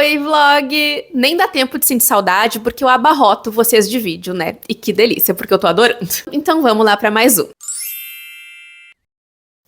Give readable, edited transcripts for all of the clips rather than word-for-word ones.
Oi, vlog! Nem dá tempo de sentir saudade porque eu abarroto vocês de vídeo, né? E que delícia, porque eu tô adorando. Então vamos lá pra mais um.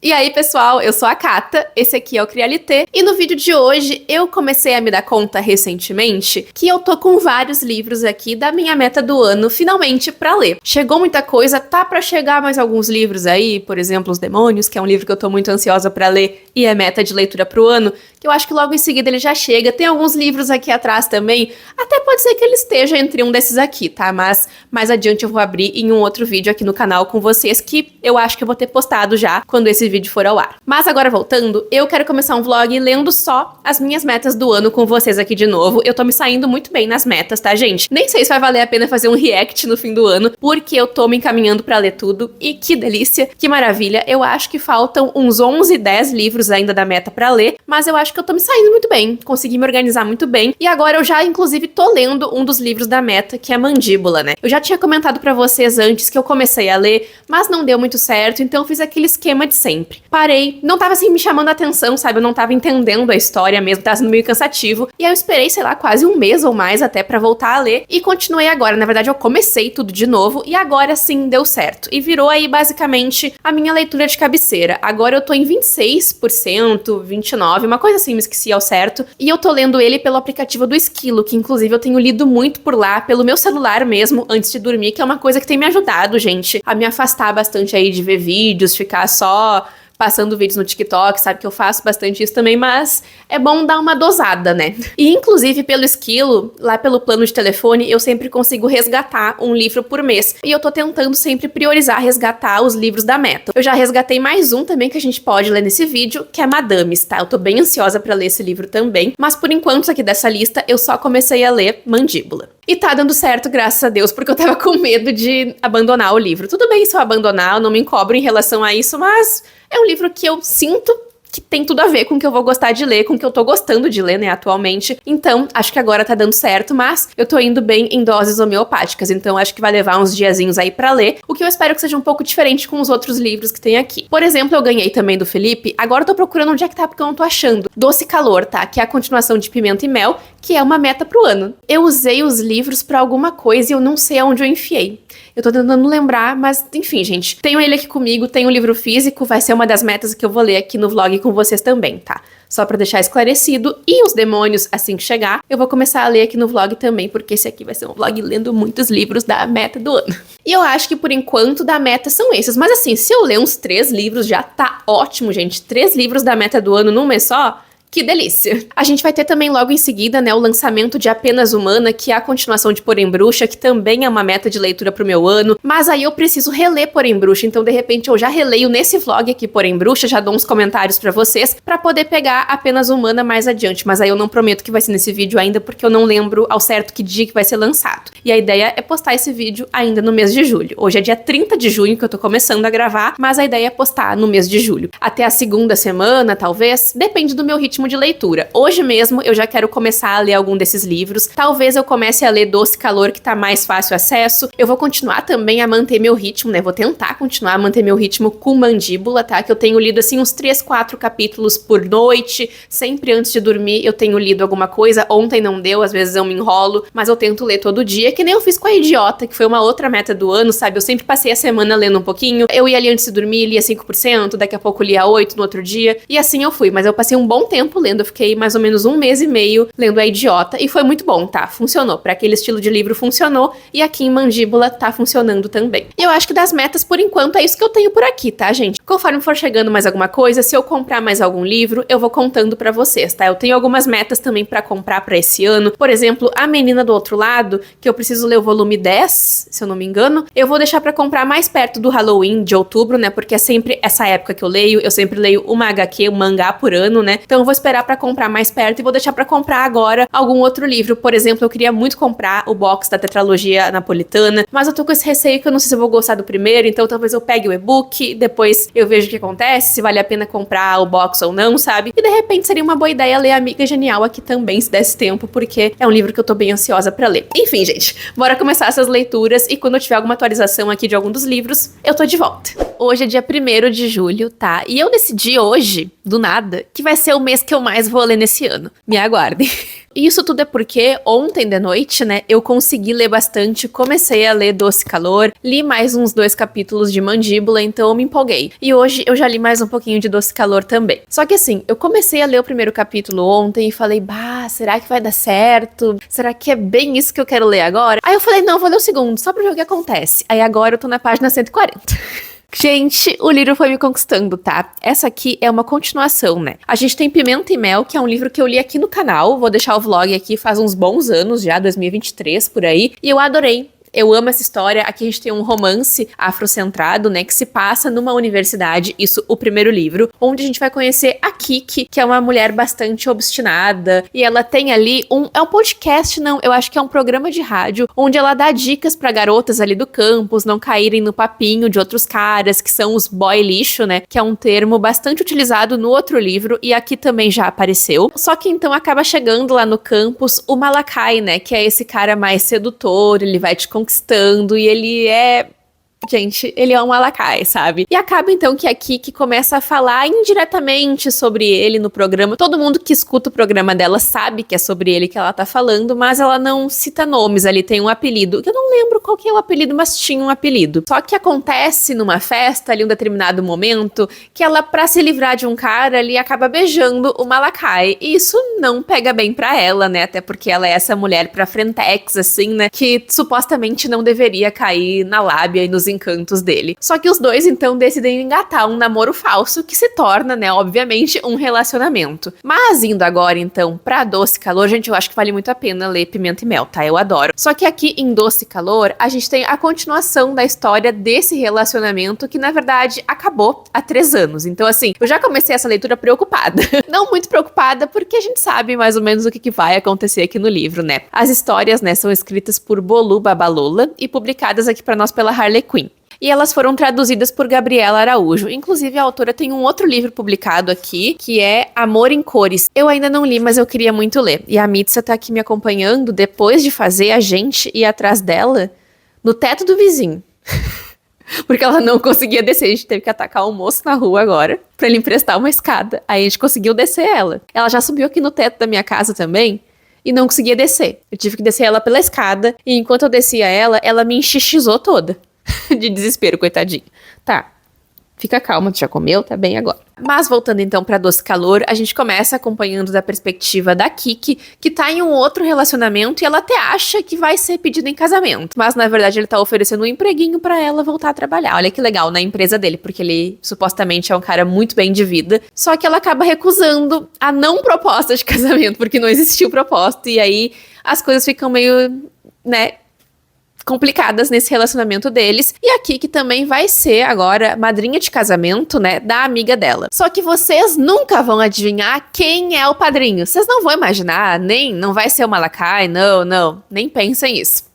E aí, pessoal, eu sou a Cata, esse aqui é o Crialité, e no vídeo de hoje eu comecei a me dar conta recentemente que eu tô com vários livros aqui da minha meta do ano, finalmente, pra ler. Chegou muita coisa, tá pra chegar mais alguns livros aí, por exemplo, Os Demônios, que é um livro que eu tô muito ansiosa pra ler e é meta de leitura pro ano, que eu acho que logo em seguida ele já chega. Tem alguns livros aqui atrás também, até pode ser que ele esteja entre um desses aqui, tá? Mas mais adiante eu vou abrir em um outro vídeo aqui no canal com vocês, que eu acho que eu vou ter postado já quando esse vídeo for ao ar. Mas agora voltando, eu quero começar um vlog lendo só as minhas metas do ano com vocês aqui de novo. Eu tô me saindo muito bem nas metas, tá, gente? Nem sei se vai valer a pena fazer um react no fim do ano, porque eu tô me encaminhando pra ler tudo, e que delícia, que maravilha. Eu acho que faltam uns 11, 10 livros ainda da meta pra ler, mas eu acho que eu tô me saindo muito bem, consegui me organizar muito bem, e agora eu já, inclusive, tô lendo um dos livros da meta, que é Mandíbula, né? Eu já tinha comentado pra vocês antes que eu comecei a ler, mas não deu muito certo, então eu fiz aquele esquema de sempre. Parei, não tava assim me chamando a atenção, sabe? Eu não tava entendendo a história mesmo, tava sendo meio cansativo, e aí eu esperei, sei lá, quase um mês ou mais até pra voltar a ler, e continuei agora. Na verdade, eu comecei tudo de novo, e agora sim deu certo. E virou aí, basicamente, a minha leitura de cabeceira. Agora eu tô em 26%, 29%, uma coisa assim, me esqueci ao certo. E eu tô lendo ele pelo aplicativo do Esquilo, que inclusive eu tenho lido muito por lá, pelo meu celular mesmo, antes de dormir, que é uma coisa que tem me ajudado, gente, a me afastar bastante aí de ver vídeos, ficar só passando vídeos no TikTok, sabe que eu faço bastante isso também, mas é bom dar uma dosada, né? E inclusive pelo Esquilo, lá pelo plano de telefone, eu sempre consigo resgatar um livro por mês. E eu tô tentando sempre priorizar resgatar os livros da meta. Eu já resgatei mais um também que a gente pode ler nesse vídeo, que é Madames, tá? Eu tô bem ansiosa pra ler esse livro também, mas por enquanto aqui dessa lista eu só comecei a ler Mandíbula. E tá dando certo, graças a Deus, porque eu tava com medo de abandonar o livro. Tudo bem se eu abandonar, eu não me cobro em relação a isso, mas é um livro que eu sinto que tem tudo a ver com o que eu vou gostar de ler, com o que eu tô gostando de ler, né, atualmente. Então, acho que agora tá dando certo, mas eu tô indo bem em doses homeopáticas, então acho que vai levar uns diazinhos aí pra ler, o que eu espero que seja um pouco diferente com os outros livros que tem aqui. Por exemplo, eu ganhei também do Felipe, agora eu tô procurando onde é que tá, porque eu não tô achando. Doce Calor, tá? Que é a continuação de Pimenta e Mel, que é uma meta pro ano. Eu usei os livros pra alguma coisa e eu não sei aonde eu enfiei. Eu tô tentando lembrar, mas enfim, gente. Tenho ele aqui comigo, tenho o livro físico, vai ser uma das metas que eu vou ler aqui no vlog com vocês também, tá? Só pra deixar esclarecido. E Os Demônios, assim que chegar, eu vou começar a ler aqui no vlog também, porque esse aqui vai ser um vlog lendo muitos livros da meta do ano. E eu acho que por enquanto da meta são esses. Mas assim, se eu ler uns 3 livros já tá ótimo, gente. 3 livros da meta do ano num mês só. Que delícia! A gente vai ter também logo em seguida, né, o lançamento de Apenas Humana, que é a continuação de Porém Bruxa, que também é uma meta de leitura pro meu ano, mas aí eu preciso reler Porém Bruxa, então de repente eu já releio nesse vlog aqui Porém Bruxa, já dou uns comentários pra vocês, pra poder pegar Apenas Humana mais adiante, mas aí eu não prometo que vai ser nesse vídeo ainda, porque eu não lembro ao certo que dia que vai ser lançado. E a ideia é postar esse vídeo ainda no mês de julho. Hoje é dia 30 de junho que eu tô começando a gravar, mas a ideia é postar no mês de julho. Até a segunda semana, talvez, depende do meu ritmo de leitura. Hoje mesmo eu já quero começar a ler algum desses livros. Talvez eu comece a ler Doce Calor, que tá mais fácil acesso. Eu vou continuar também a manter meu ritmo, né? Vou tentar continuar a manter meu ritmo com Mandíbula, tá? Que eu tenho lido assim uns 3, 4 capítulos por noite. Sempre antes de dormir eu tenho lido alguma coisa. Ontem não deu, às vezes eu me enrolo, mas eu tento ler todo dia, que nem eu fiz com a Idiota, que foi uma outra meta do ano, sabe? Eu sempre passei a semana lendo um pouquinho. Eu ia ali antes de dormir, lia 5%, daqui a pouco lia 8% no outro dia. E assim eu fui, mas eu passei um bom tempo lendo. Eu fiquei mais ou menos 1 mês e meio lendo a Idiota e foi muito bom, tá? Funcionou. Pra aquele estilo de livro funcionou e aqui em Mandíbula tá funcionando também. E eu acho que das metas, por enquanto, é isso que eu tenho por aqui, tá, gente? Conforme for chegando mais alguma coisa, se eu comprar mais algum livro, eu vou contando pra vocês, tá? Eu tenho algumas metas também pra comprar pra esse ano. Por exemplo, A Menina do Outro Lado, que eu preciso ler o volume 10, se eu não me engano. Eu vou deixar pra comprar mais perto do Halloween de outubro, né? Porque é sempre essa época que eu leio. Eu sempre leio uma HQ, um mangá por ano, né? Então eu vou esperar pra comprar mais perto e vou deixar pra comprar agora algum outro livro. Por exemplo, eu queria muito comprar o box da tetralogia napolitana, mas eu tô com esse receio que eu não sei se eu vou gostar do primeiro, então talvez eu pegue o e-book, depois eu vejo o que acontece, se vale a pena comprar o box ou não, sabe? E de repente seria uma boa ideia ler Amiga Genial aqui também, se desse tempo, porque é um livro que eu tô bem ansiosa pra ler. Enfim, gente, bora começar essas leituras e quando eu tiver alguma atualização aqui de algum dos livros, eu tô de volta. Hoje é dia 1º de julho, tá? E eu decidi hoje, do nada, que vai ser o mês que eu mais vou ler nesse ano. Me aguardem. E isso tudo é porque ontem de noite, né, eu consegui ler bastante, comecei a ler Doce Calor, li mais uns 2 capítulos de Mandíbula, então eu me empolguei. E hoje eu já li mais um pouquinho de Doce Calor também. Só que assim, eu comecei a ler o primeiro capítulo ontem e falei, bah, será que vai dar certo? Será que é bem isso que eu quero ler agora? Aí eu falei, não, vou ler o segundo, só pra ver o que acontece. Aí agora eu tô na página 140. Gente, o livro foi me conquistando, tá? Essa aqui é uma continuação, né? A gente tem Pimenta e Mel, que é um livro que eu li aqui no canal. Vou deixar o vlog aqui faz uns bons anos já, 2023, por aí. E eu adorei. Eu amo essa história. Aqui a gente tem um romance afrocentrado, né, que se passa numa universidade, isso o primeiro livro, onde a gente vai conhecer a Kiki, que é uma mulher bastante obstinada, e ela tem ali é um podcast, não, eu acho que é um programa de rádio, onde ela dá dicas pra garotas ali do campus não caírem no papinho de outros caras, que são os boy lixo, né, que é um termo bastante utilizado no outro livro, e aqui também já apareceu. Só que então acaba chegando lá no campus o Malakai, né, que é esse cara mais sedutor, ele vai te conquistando e ele é... Gente, ele é um Malakai, sabe? E acaba então que a Kiki começa a falar indiretamente sobre ele no programa. Todo mundo que escuta o programa dela sabe que é sobre ele que ela tá falando, mas ela não cita nomes, ali tem um apelido. Eu não lembro qual que é o apelido, mas tinha um apelido. Só que acontece numa festa, ali um determinado momento, que ela, pra se livrar de um cara, ali acaba beijando o Malakai. E isso não pega bem pra ela, né? Até porque ela é essa mulher pra frentex, assim, né? Que supostamente não deveria cair na lábia e nos encantos dele. Só que os dois, então, decidem engatar um namoro falso que se torna, né, obviamente, um relacionamento. Mas indo agora, então, pra Doce Calor, gente, eu acho que vale muito a pena ler Pimenta e Mel, tá? Eu adoro. Só que aqui em Doce Calor, a gente tem a continuação da história desse relacionamento que, na verdade, acabou há 3 anos. Então, assim, eu já comecei essa leitura preocupada. Não muito preocupada, porque a gente sabe mais ou menos o que vai acontecer aqui no livro, né? As histórias, né, são escritas por Bolu Babalola e publicadas aqui pra nós pela Harley Quinn. E elas foram traduzidas por Gabriela Araújo. Inclusive, a autora tem um outro livro publicado aqui, que é Amor em Cores. Eu ainda não li, mas eu queria muito ler. E a Mitsa tá aqui me acompanhando depois de fazer a gente ir atrás dela no teto do vizinho. Porque ela não conseguia descer. A gente teve que atacar o moço na rua agora pra ele emprestar uma escada. Aí a gente conseguiu descer ela. Ela já subiu aqui no teto da minha casa também e não conseguia descer. Eu tive que descer ela pela escada. E enquanto eu descia ela, ela me enxixizou toda. De desespero, coitadinha. Tá, fica calma, tu já comeu, tá bem agora. Mas voltando então pra Doce Calor, a gente começa acompanhando da perspectiva da Kiki, que tá em um outro relacionamento e ela até acha que vai ser pedida em casamento. Mas na verdade ele tá oferecendo um empreguinho pra ela voltar a trabalhar. Olha que legal, na empresa dele, porque ele supostamente é um cara muito bem de vida. Só que ela acaba recusando a não proposta de casamento, porque não existiu proposta. E aí as coisas ficam meio, né, complicadas nesse relacionamento deles. E a Kiki também vai ser agora madrinha de casamento, né, da amiga dela. Só que vocês nunca vão adivinhar quem é o padrinho. Vocês não vão imaginar, não vai ser o Malakai, não, nem pensem isso.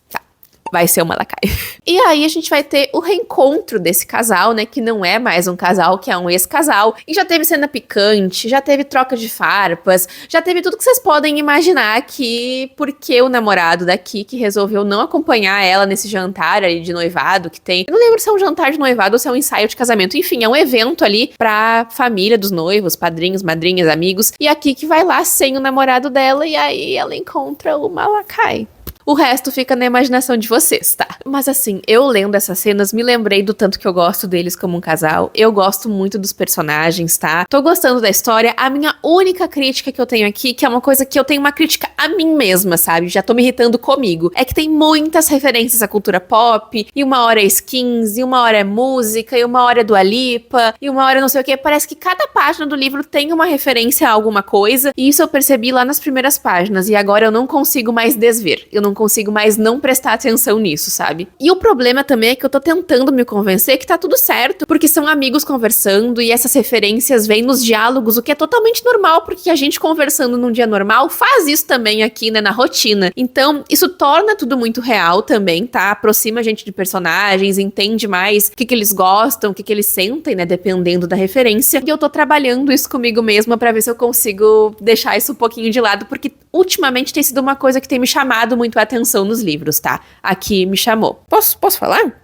Vai ser o Malakai. E aí a gente vai ter o reencontro desse casal, né, que não é mais um casal, que é um ex-casal. E já teve cena picante, já teve troca de farpas, já teve tudo que vocês podem imaginar aqui, porque o namorado da Kiki resolveu não acompanhar ela nesse jantar ali de noivado que tem. Eu não lembro se é um jantar de noivado ou se é um ensaio de casamento. Enfim, é um evento ali pra família dos noivos, padrinhos, madrinhas, amigos. E a Kiki vai lá sem o namorado dela e aí ela encontra o Malakai. O resto fica na imaginação de vocês, tá? Mas assim, eu lendo essas cenas, me lembrei do tanto que eu gosto deles como um casal. Eu gosto muito dos personagens, tá? Tô gostando da história. A minha única crítica que eu tenho aqui, que é uma coisa que eu tenho uma crítica a mim mesma, sabe? Já tô me irritando comigo. É que tem muitas referências à cultura pop, e uma hora é skins, e uma hora é música, e uma hora é Dua Lipa, e uma hora não sei o que. Parece que cada página do livro tem uma referência a alguma coisa, e isso eu percebi lá nas primeiras páginas, e agora eu não consigo mais desver. Eu não consigo mais não prestar atenção nisso, sabe? E o problema também é que eu tô tentando me convencer que tá tudo certo, porque são amigos conversando e essas referências vêm nos diálogos, o que é totalmente normal, porque a gente conversando num dia normal faz isso também aqui, né, na rotina. Então, isso torna tudo muito real também, tá? Aproxima a gente de personagens, entende mais o que eles gostam, o que eles sentem, né, dependendo da referência. E eu tô trabalhando isso comigo mesma pra ver se eu consigo deixar isso um pouquinho de lado, porque ultimamente tem sido uma coisa que tem me chamado muito a atenção nos livros, tá? Aqui me chamou. Posso falar?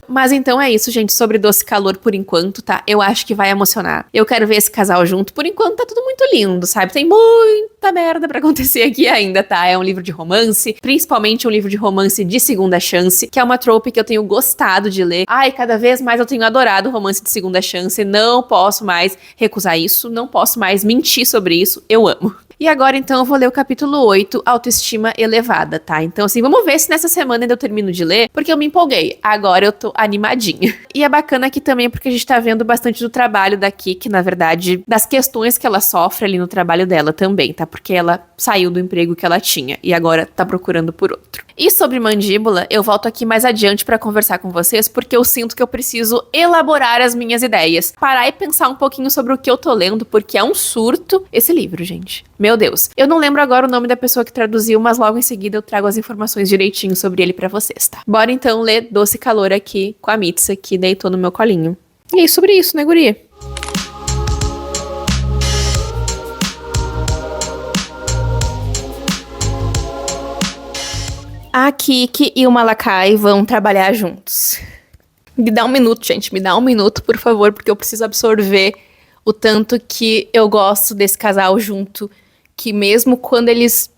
Mas então é isso, gente, sobre Doce Calor por enquanto, tá? Eu acho que vai emocionar. Eu quero ver esse casal junto. Por enquanto tá tudo muito lindo, sabe? Tem muita merda pra acontecer aqui ainda, tá? É um livro de romance, principalmente um livro de romance de segunda chance, que é uma trope que eu tenho gostado de ler. Ai, cada vez mais eu tenho adorado romance de segunda chance. Não posso mais recusar isso, não posso mais mentir sobre isso. Eu amo. E agora, então, eu vou ler o capítulo 8, Autoestima Elevada, tá? Então, assim, vamos ver se nessa semana ainda eu termino de ler, porque eu me empolguei. Agora eu tô animadinha. E é bacana aqui também porque a gente tá vendo bastante do trabalho da Kiki, na verdade, das questões que ela sofre ali no trabalho dela também, tá? Porque ela saiu do emprego que ela tinha e agora tá procurando por outro. E sobre Mandíbula, eu volto aqui mais adiante pra conversar com vocês, porque eu sinto que eu preciso elaborar as minhas ideias. Parar e pensar um pouquinho sobre o que eu tô lendo, porque é um surto esse livro, gente. Meu Deus. Eu não lembro agora o nome da pessoa que traduziu, mas logo em seguida eu trago as informações direitinho sobre ele pra vocês, tá? Bora então ler Doce Calor aqui com a Mitsa, que deitou no meu colinho. E é sobre isso, né, guria? A Kiki e o Malakai vão trabalhar juntos. Me dá um minuto, gente. Me dá um minuto, por favor, porque eu preciso absorver o tanto que eu gosto desse casal junto. Que mesmo quando eles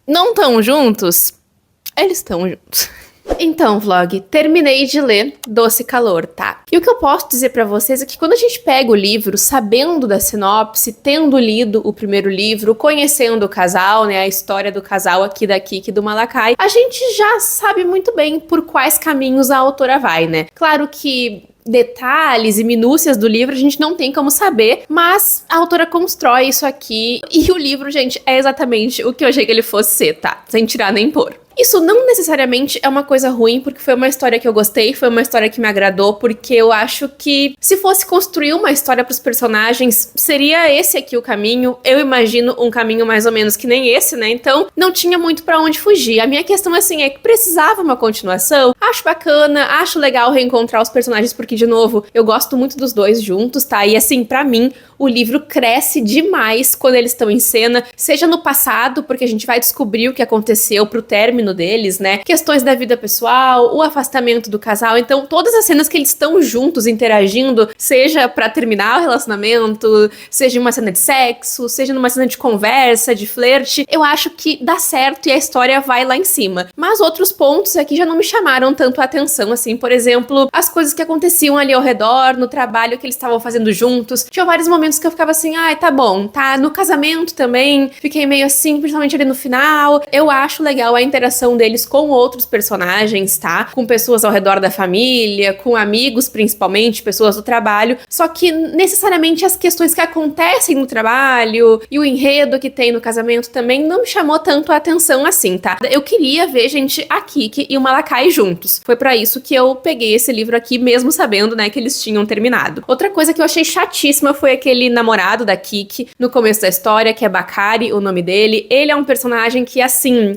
não estão juntos, eles estão juntos. Então, vlog, terminei de ler Doce Calor, tá? E o que eu posso dizer pra vocês é que quando a gente pega o livro, sabendo da sinopse, tendo lido o primeiro livro, conhecendo o casal, né, a história do casal aqui da Kiki e do Malakai, a gente já sabe muito bem por quais caminhos a autora vai, né? Claro que detalhes e minúcias do livro a gente não tem como saber, mas a autora constrói isso aqui e o livro, gente, é exatamente o que eu achei que ele fosse ser, tá? Sem tirar nem pôr. Isso não necessariamente é uma coisa ruim, porque foi uma história que eu gostei, foi uma história que me agradou, porque eu acho que se fosse construir uma história pros personagens, seria esse aqui o caminho. Eu imagino um caminho mais ou menos que nem esse, né? Então, não tinha muito pra onde fugir. A minha questão, assim, é que precisava uma continuação. Acho bacana, acho legal reencontrar os personagens, porque, de novo, eu gosto muito dos dois juntos, tá? E, assim, pra mim, o livro cresce demais quando eles estão em cena, seja no passado, porque a gente vai descobrir o que aconteceu pro término deles, né? Questões da vida pessoal, o afastamento do casal. Então, todas as cenas que eles estão juntos interagindo, seja pra terminar o relacionamento, seja uma cena de sexo, seja numa cena de conversa, de flerte, eu acho que dá certo e a história vai lá em cima. Mas outros pontos aqui já não me chamaram tanto a atenção, assim, por exemplo, as coisas que aconteciam ali ao redor, no trabalho que eles estavam fazendo juntos. Tinha vários momentos que eu ficava assim, ai, tá bom, tá? No casamento também, fiquei meio assim, principalmente ali no final. Eu acho legal a interação deles com outros personagens, tá? Com pessoas ao redor da família, com amigos principalmente, pessoas do trabalho. Só que necessariamente as questões que acontecem no trabalho e o enredo que tem no casamento também não me chamou tanto a atenção assim, tá? Eu queria ver, gente, a Kiki e o Malakai juntos. Foi pra isso que eu peguei esse livro aqui, mesmo sabendo, né, que eles tinham terminado. Outra coisa que eu achei chatíssima foi aquele namorado da Kiki no começo da história, que é Bakari, o nome dele. Ele é um personagem que, assim,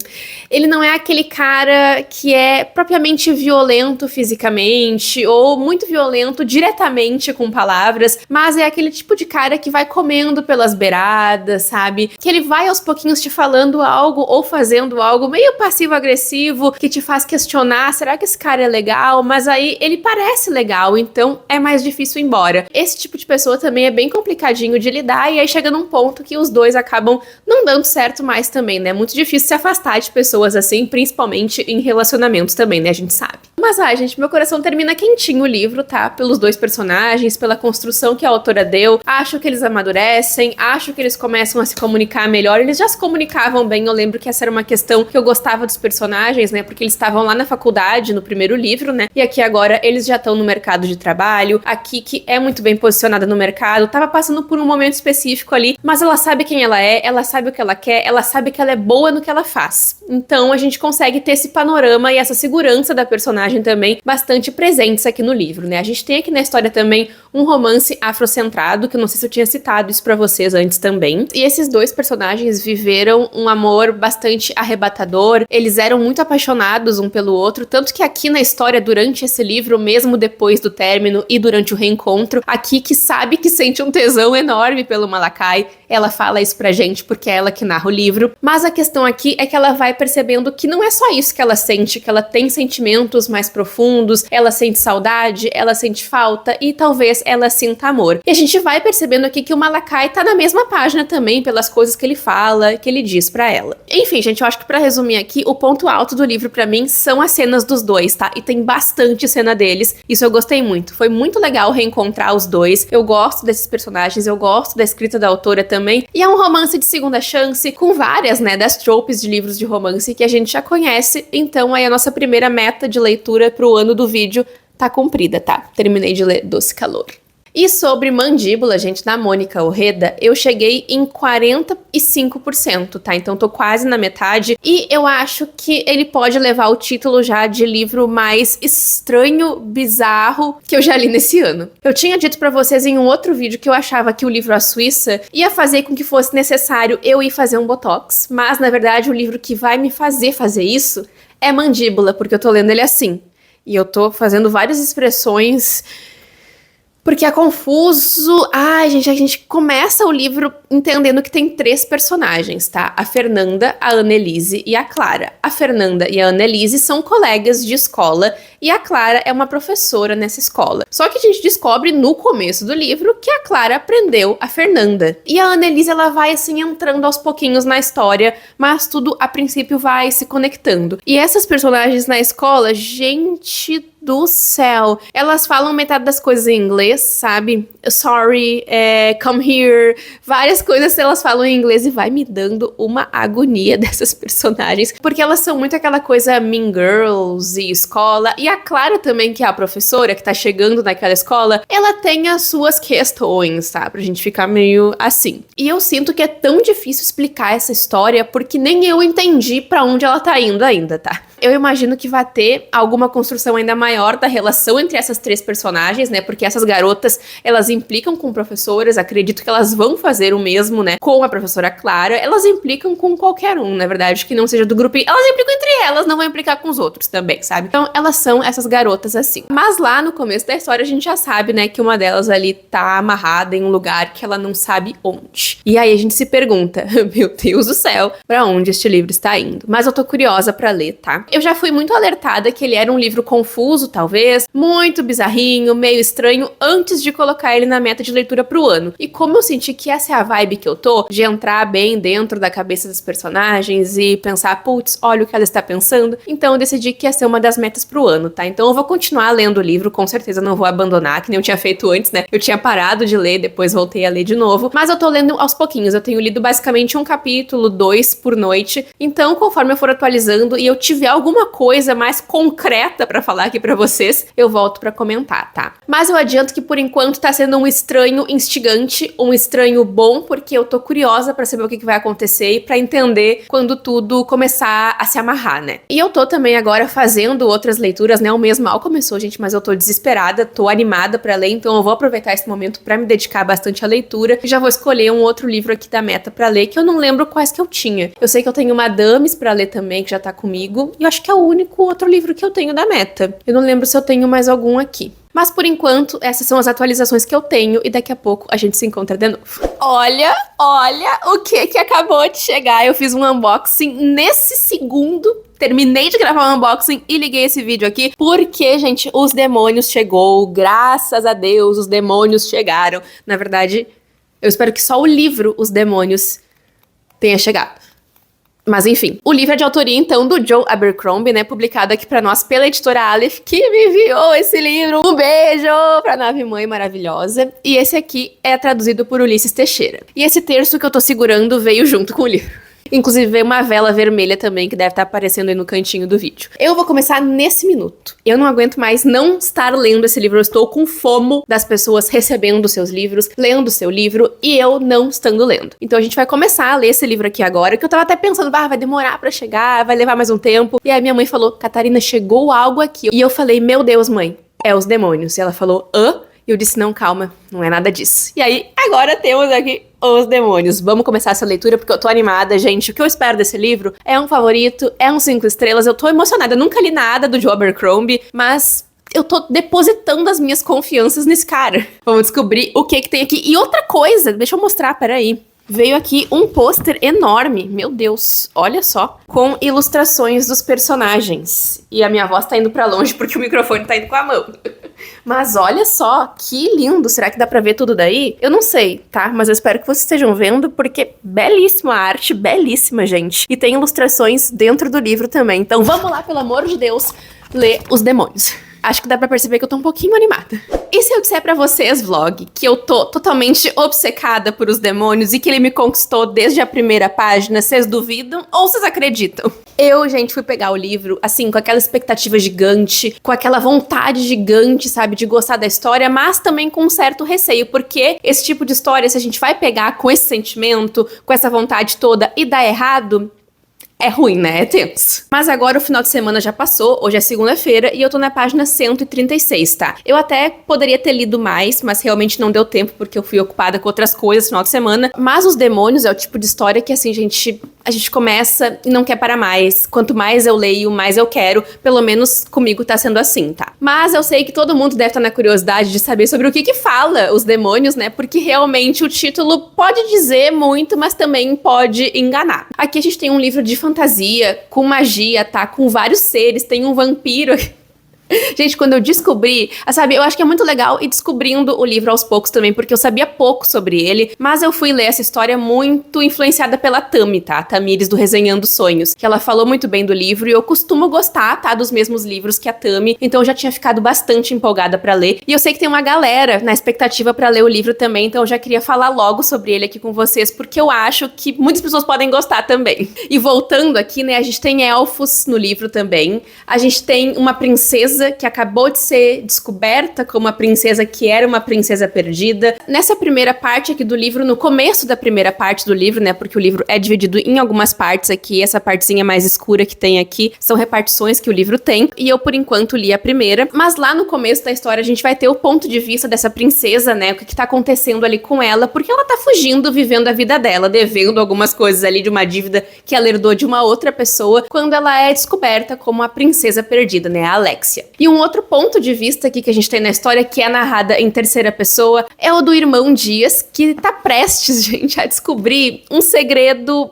ele não é aquele cara que é propriamente violento fisicamente ou muito violento diretamente com palavras, mas é aquele tipo de cara que vai comendo pelas beiradas, sabe? Que ele vai aos pouquinhos te falando algo ou fazendo algo meio passivo-agressivo que te faz questionar, será que esse cara é legal? Mas aí ele parece legal, então é mais difícil ir embora. Esse tipo de pessoa também é bem complicadinho de lidar e aí chega num ponto que os dois acabam não dando certo mais também, né? É muito difícil se afastar de pessoas assim, principalmente em relacionamentos também, né? A gente sabe. Mas, ai, gente, meu coração termina quentinho o livro, tá? Pelos dois personagens, pela construção que a autora deu. Acho que eles amadurecem, acho que eles começam a se comunicar melhor. Eles já se comunicavam bem, eu lembro que essa era uma questão que eu gostava dos personagens, né? Porque eles estavam lá na faculdade, no primeiro livro, né? E aqui agora eles já estão no mercado de trabalho. A Kiki é muito bem posicionada no mercado, tava passando por um momento específico ali, mas ela sabe quem ela sabe o que ela quer, ela sabe que ela é boa no que ela faz. Então a gente consegue ter esse panorama e essa segurança da personagem também bastante presentes aqui no livro, né? A gente tem aqui na história também um romance afrocentrado, que eu não sei se eu tinha citado isso pra vocês antes também. E esses dois personagens viveram um amor bastante arrebatador, eles eram muito apaixonados um pelo outro, tanto que aqui na história, durante esse livro, mesmo depois do término e durante o reencontro, a Kiki sabe que sente um tesão enorme pelo Malakai. ela fala isso pra gente porque é ela que narra o livro, mas a questão aqui é que ela vai percebendo que não é só isso que ela sente, que ela tem sentimentos mais profundos, ela sente saudade, ela sente falta e talvez ela sinta amor. E a gente vai percebendo aqui que o Malakai tá na mesma página também pelas coisas que ele fala, que ele diz pra ela. Enfim, gente, eu acho que pra resumir aqui, o ponto alto do livro pra mim são as cenas dos dois, tá? E tem bastante cena deles, isso eu gostei muito. Foi muito legal reencontrar os dois, eu gosto desses personagens, eu gosto da escrita da autora também, e é um romance de segunda chance, com várias, né, das tropes de livros de romance que a gente já conhece, então aí a nossa primeira meta de leitura pro ano do vídeo tá cumprida, tá? Terminei de ler Doce Calor. E sobre Mandíbula, gente, da Mônica Orreda, eu cheguei em 45%, tá? Então tô quase na metade e eu acho que ele pode levar o título já de livro mais estranho, bizarro que eu já li nesse ano. Eu tinha dito pra vocês em um outro vídeo que eu achava que o livro A Suíça ia fazer com que fosse necessário eu ir fazer um botox, mas na verdade o livro que vai me fazer isso é Mandíbula, porque eu tô lendo ele assim. E eu tô fazendo várias expressões porque é confuso. Ai, gente, a gente começa o livro entendendo que tem 3 personagens, tá? A Fernanda, a Annelise e a Clara. A Fernanda e a Annelise são colegas de escola e a Clara é uma professora nessa escola. Só que a gente descobre no começo do livro que a Clara aprendeu a Fernanda. E a Annelise, ela vai assim entrando aos pouquinhos na história, mas tudo a princípio vai se conectando. E essas personagens na escola, gente do céu, elas falam metade das coisas em inglês, sabe? Sorry, come here, várias coisas elas falam em inglês e vai me dando uma agonia dessas personagens, porque elas são muito aquela coisa Mean Girls e escola, e a Clara também, que é a professora que tá chegando naquela escola, ela tem as suas questões, tá? Pra gente ficar meio assim. E eu sinto que é tão difícil explicar essa história porque nem eu entendi pra onde ela tá indo ainda, tá? Eu imagino que vai ter alguma construção ainda maior da relação entre essas 3 personagens, né? Porque essas garotas, elas implicam com professoras, acredito que elas vão fazer o mesmo, né? Com a professora Clara, elas implicam com qualquer um, na verdade, que não seja do grupinho. Elas implicam entre elas, não vão implicar com os outros também, sabe? Então, elas são essas garotas assim. Mas lá no começo da história, a gente já sabe, né? Que uma delas ali tá amarrada em um lugar que ela não sabe onde. E aí a gente se pergunta, meu Deus do céu, pra onde este livro está indo? Mas eu tô curiosa pra ler, tá? Eu já fui muito alertada que ele era um livro confuso, talvez, muito bizarrinho, meio estranho, antes de colocar ele na meta de leitura pro ano. E como eu senti que essa é a vibe que eu tô, de entrar bem dentro da cabeça dos personagens e pensar, putz, olha o que ela está pensando, então eu decidi que ia ser uma das metas pro ano, tá? Então eu vou continuar lendo o livro, com certeza não vou abandonar, que nem eu tinha feito antes, né? Eu tinha parado de ler, depois voltei a ler de novo, mas eu tô lendo aos pouquinhos, eu tenho lido basicamente um capítulo, 2 por noite, então conforme eu for atualizando e eu tiver alguma coisa mais concreta pra falar aqui pra vocês, eu volto pra comentar, tá? Mas eu adianto que por enquanto tá sendo um estranho instigante, um estranho bom, porque eu tô curiosa pra saber o que vai acontecer e pra entender quando tudo começar a se amarrar, né? E eu tô também agora fazendo outras leituras, né? O mês mal começou, gente, mas eu tô desesperada, tô animada pra ler, então eu vou aproveitar esse momento pra me dedicar bastante à leitura e já vou escolher um outro livro aqui da meta pra ler, que eu não lembro quais que eu tinha. Eu sei que eu tenho Madames pra ler também, que já tá comigo, e eu acho que é o único outro livro que eu tenho da meta. Eu não lembro se eu tenho mais algum aqui. Mas por enquanto, essas são as atualizações que eu tenho e daqui a pouco a gente se encontra de novo. Olha o que acabou de chegar. Eu fiz um unboxing nesse segundo. Terminei de gravar o unboxing e liguei esse vídeo aqui porque, gente, os demônios chegou. Graças a Deus, os demônios chegaram. Na verdade, eu espero que só o livro Os Demônios tenha chegado. Mas enfim, o livro é de autoria então do Joe Abercrombie, né, publicado aqui pra nós pela editora Aleph, que me enviou esse livro. Um beijo pra nave mãe maravilhosa. E esse aqui é traduzido por Ulisses Teixeira. E esse terço que eu tô segurando veio junto com o livro. Inclusive veio uma vela vermelha também, que deve estar aparecendo aí no cantinho do vídeo. Eu vou começar nesse minuto. Eu não aguento mais não estar lendo esse livro. Eu estou com fomo das pessoas recebendo seus livros, lendo seu livro, e eu não estando lendo. Então a gente vai começar a ler esse livro aqui agora, que eu tava até pensando, vai demorar pra chegar, vai levar mais um tempo. E aí minha mãe falou, Catarina, chegou algo aqui. E eu falei, meu Deus, mãe, é Os Demônios. E ela falou, hã? E eu disse, não, calma, não é nada disso. E aí, agora temos aqui Os Demônios. Vamos começar essa leitura porque eu tô animada, gente. O que eu espero desse livro é um favorito, é um 5 estrelas. Eu tô emocionada. Eu nunca li nada do Joe Abercrombie, mas eu tô depositando as minhas confianças nesse cara. Vamos descobrir o que tem aqui. E outra coisa, deixa eu mostrar, peraí. Veio aqui um pôster enorme, meu Deus, olha só, com ilustrações dos personagens. E a minha voz tá indo pra longe porque o microfone tá indo com a mão. Mas olha só, que lindo, será que dá pra ver tudo daí? Eu não sei, tá? Mas eu espero que vocês estejam vendo, porque belíssima a arte, belíssima, gente. E tem ilustrações dentro do livro também, então vamos lá, pelo amor de Deus, ler Os Demônios. Acho que dá pra perceber que eu tô um pouquinho animada. E se eu disser pra vocês, vlog, que eu tô totalmente obcecada por Os Demônios e que ele me conquistou desde a primeira página, vocês duvidam ou vocês acreditam? Eu, gente, fui pegar o livro, assim, com aquela expectativa gigante, com aquela vontade gigante, sabe, de gostar da história, mas também com um certo receio, porque esse tipo de história, se a gente vai pegar com esse sentimento, com essa vontade toda e dar errado, é ruim, né? É tenso. Mas agora o final de semana já passou, hoje é segunda-feira, e eu tô na página 136, tá? Eu até poderia ter lido mais, mas realmente não deu tempo, porque eu fui ocupada com outras coisas no final de semana. Mas Os Demônios é o tipo de história que, assim, a gente começa e não quer parar mais. Quanto mais eu leio, mais eu quero. Pelo menos comigo tá sendo assim, tá? Mas eu sei que todo mundo deve estar na curiosidade de saber sobre o que fala Os Demônios, né? Porque realmente o título pode dizer muito, mas também pode enganar. Aqui a gente tem um livro de fantasia, com magia, tá? Com vários seres, tem um vampiro. Gente, quando eu descobri, sabe, eu acho que é muito legal ir descobrindo o livro aos poucos também, porque eu sabia pouco sobre ele, mas eu fui ler essa história muito influenciada pela Tami, tá? Tamires do Resenhando Sonhos, que ela falou muito bem do livro e eu costumo gostar, tá? Dos mesmos livros que a Tami, então eu já tinha ficado bastante empolgada pra ler. E eu sei que tem uma galera na expectativa pra ler o livro também, então eu já queria falar logo sobre ele aqui com vocês, porque eu acho que muitas pessoas podem gostar também. E voltando aqui, né, a gente tem elfos no livro também, a gente tem uma princesa que acabou de ser descoberta como uma princesa que era uma princesa perdida. Nessa primeira parte aqui do livro, no começo da primeira parte do livro, né, porque o livro é dividido em algumas partes aqui, essa partezinha mais escura que tem aqui, são repartições que o livro tem, e eu, por enquanto, li a primeira, mas lá no começo da história a gente vai ter o ponto de vista dessa princesa, né, o que tá acontecendo ali com ela, porque ela tá fugindo, vivendo a vida dela, devendo algumas coisas ali de uma dívida que ela herdou de uma outra pessoa, quando ela é descoberta como a princesa perdida, né, a Alexia. E um outro ponto de vista aqui que a gente tem na história, que é narrada em terceira pessoa, é o do irmão Dias, que tá prestes, gente, a descobrir um segredo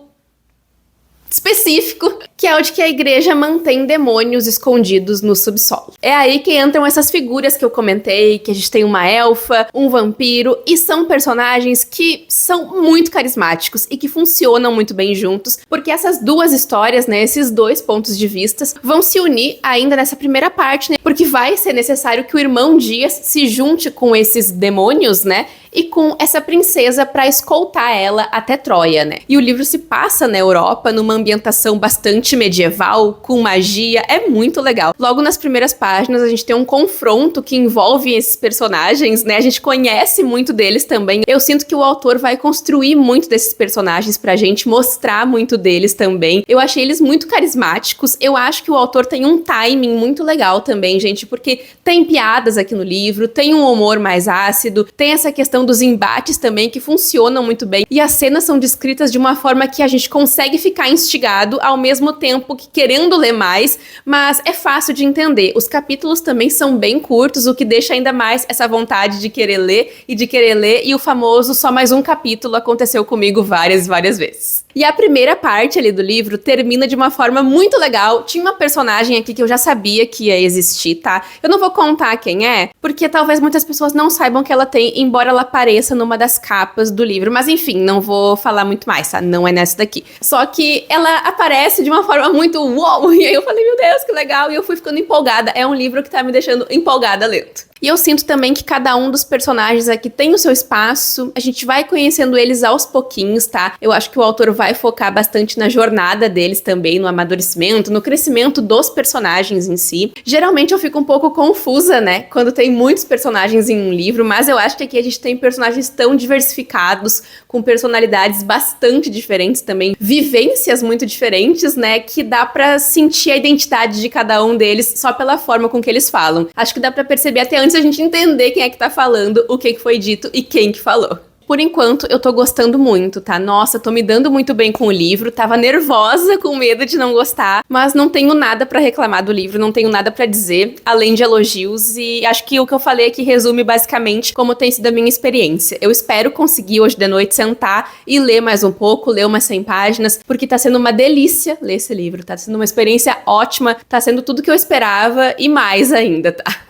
específico, que é o de que a igreja mantém demônios escondidos no subsolo. É aí que entram essas figuras que eu comentei, que a gente tem uma elfa, um vampiro, e são personagens que são muito carismáticos e que funcionam muito bem juntos, porque essas duas histórias, né, esses dois pontos de vista, vão se unir ainda nessa primeira parte, né, porque vai ser necessário que o irmão Dias se junte com esses demônios, né, e com essa princesa pra escoltar ela até Troia, né. E o livro se passa na Europa, numa ambientação bastante medieval, com magia, é muito legal. Logo nas primeiras páginas a gente tem um confronto que envolve esses personagens, né, a gente conhece muito deles também. Eu sinto que o autor vai construir muito desses personagens pra gente, mostrar muito deles também. Eu achei eles muito carismáticos, eu acho que o autor tem um timing muito legal também, gente, porque tem piadas aqui no livro, tem um humor mais ácido, tem essa questão dos embates também que funcionam muito bem, e as cenas são descritas de uma forma que a gente consegue ficar instigado ao mesmo tempo que querendo ler mais, mas é fácil de entender. Os capítulos também são bem curtos, o que deixa ainda mais essa vontade de querer ler, e o famoso só mais um capítulo aconteceu comigo várias vezes. E a primeira parte ali do livro termina de uma forma muito legal. Tinha uma personagem aqui que eu já sabia que ia existir, tá? Eu não vou contar quem é, porque talvez muitas pessoas não saibam que ela tem, embora ela apareça numa das capas do livro. Mas enfim, não vou falar muito mais, tá? Não é nessa daqui. Só que ela aparece de uma forma muito uou! E aí eu falei, meu Deus, que legal! E eu fui ficando empolgada. É um livro que tá me deixando empolgada lendo. E eu sinto também que cada um dos personagens aqui tem o seu espaço, a gente vai conhecendo eles aos pouquinhos, tá? Eu acho que o autor vai focar bastante na jornada deles também, no amadurecimento, no crescimento dos personagens em si. Geralmente eu fico um pouco confusa, né, quando tem muitos personagens em um livro, mas eu acho que aqui a gente tem personagens tão diversificados, com personalidades bastante diferentes também, vivências muito diferentes, né, que dá pra sentir a identidade de cada um deles só pela forma com que eles falam. Acho que dá pra perceber até antes a gente entender quem é que tá falando, o que foi dito e quem que falou. por enquanto eu tô gostando muito, tá? Nossa, tô me dando muito bem com o livro, tava nervosa com medo de não gostar, mas não tenho nada pra reclamar do livro, não tenho nada pra dizer, além de elogios, e acho que o que eu falei aqui resume basicamente como tem sido a minha experiência. Eu espero conseguir hoje de noite sentar e ler mais um pouco, ler umas 100 páginas, porque tá sendo uma delícia ler esse livro, tá sendo uma experiência ótima, tá sendo tudo que eu esperava e mais ainda, tá?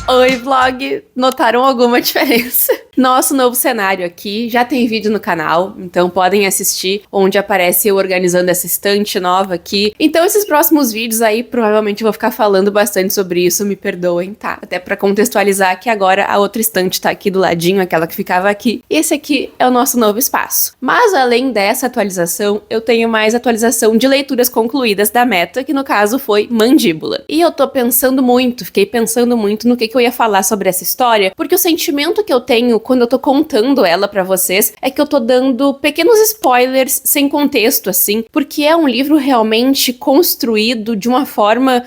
Oi, vlog! Notaram alguma diferença? Nosso novo cenário aqui, já tem vídeo no canal, então podem assistir, onde aparece eu organizando essa estante nova aqui. Então esses próximos vídeos aí, provavelmente eu vou ficar falando bastante sobre isso, me perdoem, tá? Até pra contextualizar que agora a outra estante tá aqui do ladinho, aquela que ficava aqui. E esse aqui é o nosso novo espaço. Mas além dessa atualização, eu tenho mais atualização de leituras concluídas da meta, que no caso foi Mandíbula. E eu tô pensando muito, fiquei pensando muito no que eu ia falar sobre essa história, porque o sentimento que eu tenho quando eu tô contando ela pra vocês é que eu tô dando pequenos spoilers sem contexto, assim, porque é um livro realmente construído de uma forma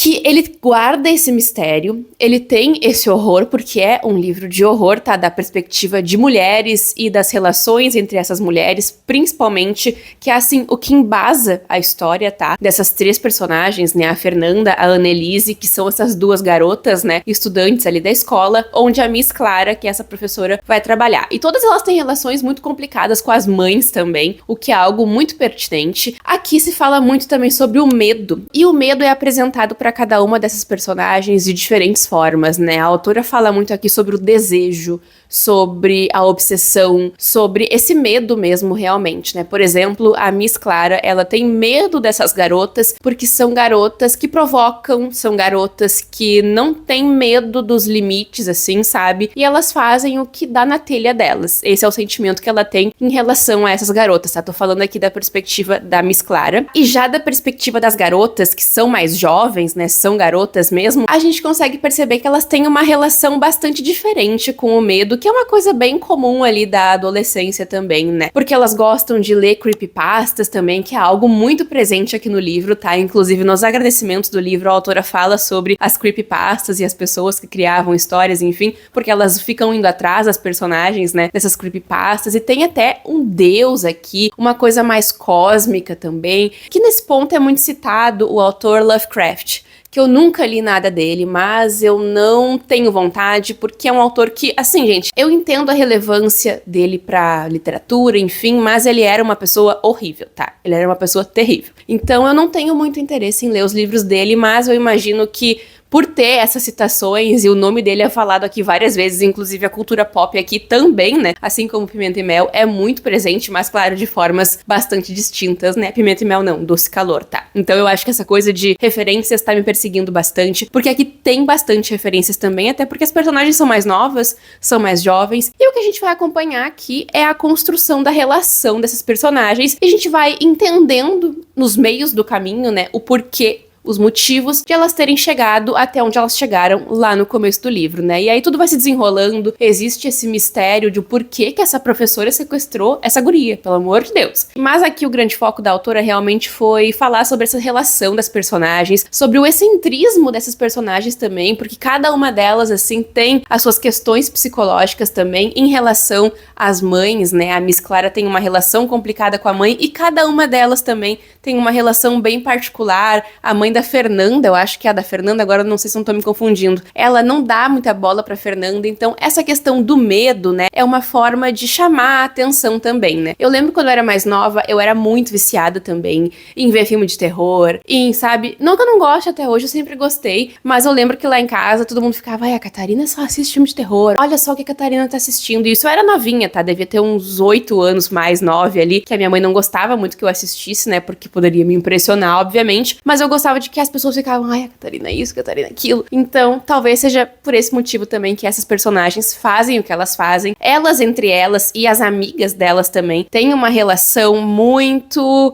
que ele guarda esse mistério, ele tem esse horror, porque é um livro de horror, tá? Da perspectiva de mulheres e das relações entre essas mulheres, principalmente, que é, assim, o que embasa a história, tá? Dessas três personagens, né? A Fernanda, a Annelise, que são essas duas garotas, né? Estudantes ali da escola, onde a Miss Clara, que é essa professora, vai trabalhar. E todas elas têm relações muito complicadas com as mães também, o que é algo muito pertinente. Aqui se fala muito também sobre o medo, e o medo é apresentado pra cada uma dessas personagens de diferentes formas, né? A autora fala muito aqui sobre o desejo, sobre a obsessão, sobre esse medo mesmo realmente, né? Por exemplo, a Miss Clara, ela tem medo dessas garotas porque são garotas que provocam, são garotas que não têm medo dos limites, assim, sabe? E elas fazem o que dá na telha delas. Esse é o sentimento que ela tem em relação a essas garotas, tá? Tô falando aqui da perspectiva da Miss Clara. E já da perspectiva das garotas, que são mais jovens, né? São garotas mesmo, a gente consegue perceber que elas têm uma relação bastante diferente com o medo, que é uma coisa bem comum ali da adolescência também, né? Porque elas gostam de ler creepypastas também, que é algo muito presente aqui no livro, tá? Inclusive, nos agradecimentos do livro, a autora fala sobre as creepypastas e as pessoas que criavam histórias, enfim, porque elas ficam indo atrás das personagens, né? Dessas creepypastas, e tem até um deus aqui, uma coisa mais cósmica também, que nesse ponto é muito citado o autor Lovecraft, que eu nunca li nada dele, mas eu não tenho vontade, porque é um autor que, assim, gente, eu entendo a relevância dele pra literatura, enfim, mas ele era uma pessoa horrível, tá? Ele era uma pessoa terrível. Então eu não tenho muito interesse em ler os livros dele, mas eu imagino que por ter essas citações, e o nome dele é falado aqui várias vezes, inclusive a cultura pop aqui também, né? Assim como Pimenta e Mel é muito presente, mas claro, de formas bastante distintas, né? Pimenta e Mel não, Doce Calor, tá? Então eu acho que essa coisa de referências tá me perseguindo bastante, porque aqui tem bastante referências também, até porque as personagens são mais novas, são mais jovens, e o que a gente vai acompanhar aqui é a construção da relação dessas personagens, e a gente vai entendendo nos meios do caminho, né, o porquê, os motivos de elas terem chegado até onde elas chegaram lá no começo do livro, né? E aí tudo vai se desenrolando, existe esse mistério de porquê que essa professora sequestrou essa guria, pelo amor de Deus. Mas aqui o grande foco da autora realmente foi falar sobre essa relação das personagens, sobre o excentrismo dessas personagens também, porque cada uma delas, assim, tem as suas questões psicológicas também em relação às mães, né? A Miss Clara tem uma relação complicada com a mãe e cada uma delas também tem uma relação bem particular. A mãe da Fernanda, eu acho que é a da Fernanda, agora não sei se eu não tô me confundindo, ela não dá muita bola pra Fernanda, então essa questão do medo, né, é uma forma de chamar a atenção também, né. Eu lembro quando eu era mais nova, eu era muito viciada também em ver filme de terror, em, sabe, não que eu não goste até hoje, eu sempre gostei, mas eu lembro que lá em casa todo mundo ficava, ai, a Catarina só assiste filme de terror, olha só o que a Catarina tá assistindo, e isso eu era novinha, tá, devia ter uns 8 anos mais 9 ali, que a minha mãe não gostava muito que eu assistisse, né, porque poderia me impressionar, obviamente, mas eu gostava de que as pessoas ficavam, ai, a Catarina isso, a Catarina aquilo. Então, talvez seja por esse motivo também que essas personagens fazem o que elas fazem. Elas entre elas e as amigas delas também têm uma relação muito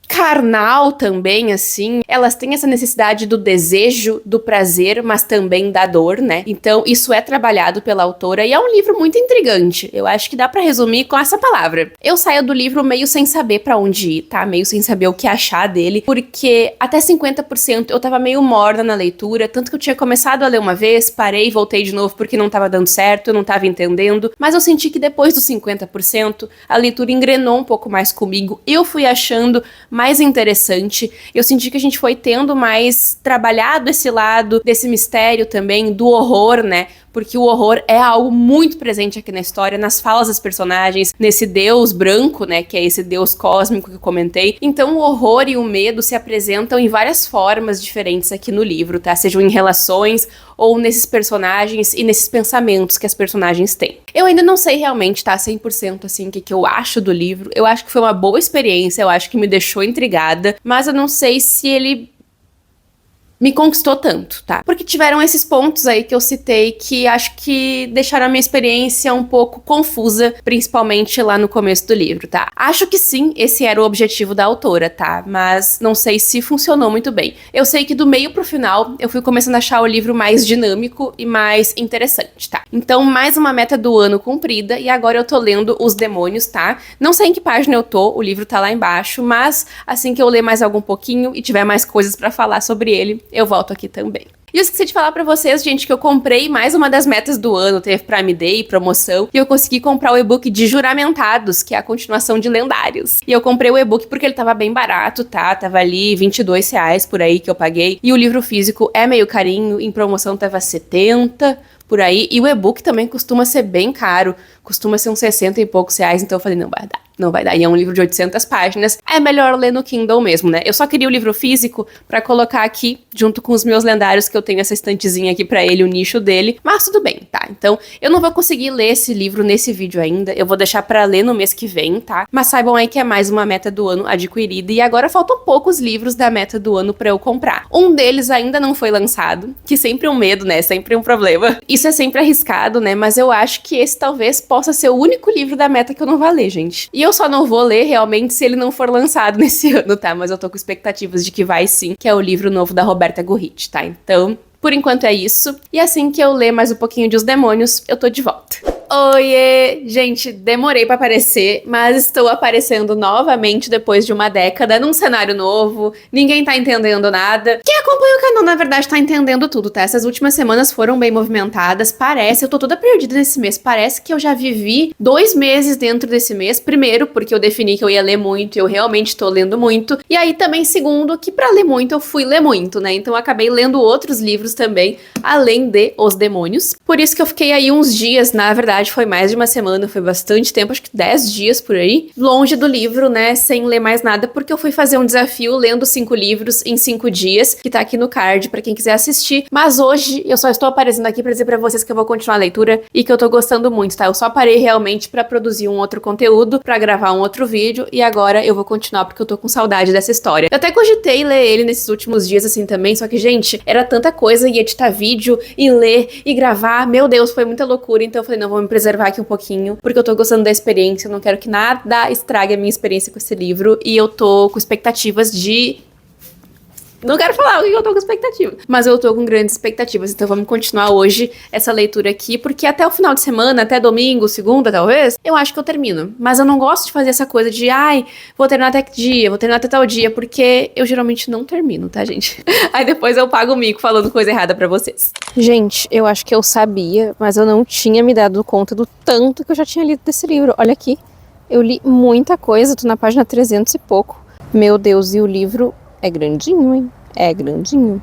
carnal também, assim. Elas têm essa necessidade do desejo, do prazer, mas também da dor, né? Então, isso é trabalhado pela autora e é um livro muito intrigante. Eu acho que dá pra resumir com essa palavra. Eu saio do livro meio sem saber pra onde ir, tá? Meio sem saber o que achar dele, porque até 50% eu tava meio morna na leitura, tanto que eu tinha começado a ler uma vez, parei e voltei de novo porque não tava dando certo, eu não tava entendendo, mas eu senti que depois dos 50%, a leitura engrenou um pouco mais comigo, eu fui achando mais interessante. Eu senti que a gente foi tendo mais trabalhado esse lado desse mistério também, do horror, né? Porque o horror é algo muito presente aqui na história, nas falas das personagens, nesse deus branco, né, que é esse deus cósmico que eu comentei. Então o horror e o medo se apresentam em várias formas diferentes aqui no livro, tá? Sejam em relações ou nesses personagens e nesses pensamentos que as personagens têm. Eu ainda não sei realmente, tá, 100% assim, o que eu acho do livro. Eu acho que foi uma boa experiência, eu acho que me deixou intrigada, mas eu não sei se ele me conquistou tanto, tá? Porque tiveram esses pontos aí que eu citei que acho que deixaram a minha experiência um pouco confusa, principalmente lá no começo do livro, tá? Acho que sim, esse era o objetivo da autora, tá? Mas não sei se funcionou muito bem. Eu sei que do meio pro final eu fui começando a achar o livro mais dinâmico e mais interessante, tá? Então, mais uma meta do ano cumprida e agora eu tô lendo Os Demônios, tá? Não sei em que página eu tô, o livro tá lá embaixo, mas assim que eu ler mais algum pouquinho e tiver mais coisas pra falar sobre ele, eu volto aqui também. E eu esqueci de falar pra vocês, gente, que eu comprei mais uma das metas do ano, teve Prime Day, promoção, e eu consegui comprar o e-book de Juramentados, que é a continuação de Lendários. E eu comprei o e-book porque ele tava bem barato, tá? Tava ali R$ 22 por aí que eu paguei. E o livro físico é meio carinho, em promoção tava 70 por aí. E o e-book também costuma ser bem caro, costuma ser uns 60 e poucos reais, então eu falei, não vai dar. Não vai dar. E é um livro de 800 páginas. É melhor ler no Kindle mesmo, né? Eu só queria o livro físico pra colocar aqui, junto com os meus lendários, que eu tenho essa estantezinha aqui pra ele, o nicho dele. Mas tudo bem, tá? Então, eu não vou conseguir ler esse livro nesse vídeo ainda. Eu vou deixar pra ler no mês que vem, tá? Mas saibam aí que é mais uma meta do ano adquirida. E agora faltam poucos livros da meta do ano pra eu comprar. Um deles ainda não foi lançado, que sempre é um medo, né? Sempre um problema. Isso é sempre arriscado, né? Mas eu acho que esse talvez possa ser o único livro da meta que eu não vou ler, gente. E eu só não vou ler realmente se ele não for lançado nesse ano, tá? Mas eu tô com expectativas de que vai sim, que é o livro novo da Roberta Gurrit, tá? Então, por enquanto é isso. E assim que eu ler mais um pouquinho de Os Demônios, eu tô de volta. Oiê! Gente, demorei pra aparecer, mas estou aparecendo novamente depois de uma década, num cenário novo, ninguém tá entendendo nada. Quem acompanha o canal, na verdade, tá entendendo tudo, tá? Essas últimas semanas foram bem movimentadas, parece, eu tô toda perdida nesse mês, parece que eu já vivi 2 meses dentro desse mês. Primeiro, porque eu defini que eu ia ler muito, e eu realmente tô lendo muito, e aí também, segundo, que pra ler muito, eu fui ler muito, né? Então eu acabei lendo outros livros também, além de Os Demônios. Por isso que eu fiquei aí uns dias, na verdade, foi mais de uma semana, foi bastante tempo, acho que 10 dias por aí, longe do livro, né, sem ler mais nada, porque eu fui fazer um desafio lendo 5 livros em 5 dias, que tá aqui no card pra quem quiser assistir, mas hoje eu só estou aparecendo aqui pra dizer pra vocês que eu vou continuar a leitura e que eu tô gostando muito, tá? Eu só parei realmente pra produzir um outro conteúdo, pra gravar um outro vídeo, e agora eu vou continuar porque eu tô com saudade dessa história. Eu até cogitei ler ele nesses últimos dias assim também, só que, gente, era tanta coisa, e editar vídeo, e ler, e gravar, meu Deus, foi muita loucura, então eu falei, não, vou me preservar aqui um pouquinho, porque eu tô gostando da experiência, eu não quero que nada estrague a minha experiência com esse livro, e eu tô com expectativas de... Não quero falar o que eu tô com expectativa, mas eu tô com grandes expectativas, então vamos continuar hoje essa leitura aqui, porque até o final de semana, até domingo, segunda talvez, eu acho que eu termino. Mas eu não gosto de fazer essa coisa de, ai, vou terminar até que dia, vou terminar até tal dia, porque eu geralmente não termino, tá, gente? Aí depois eu pago o mico falando coisa errada pra vocês. Gente, eu acho que eu sabia, mas eu não tinha me dado conta do tanto que eu já tinha lido desse livro. Olha aqui, eu li muita coisa, tô na página 300 e pouco. Meu Deus, e o livro... é grandinho, hein? É grandinho.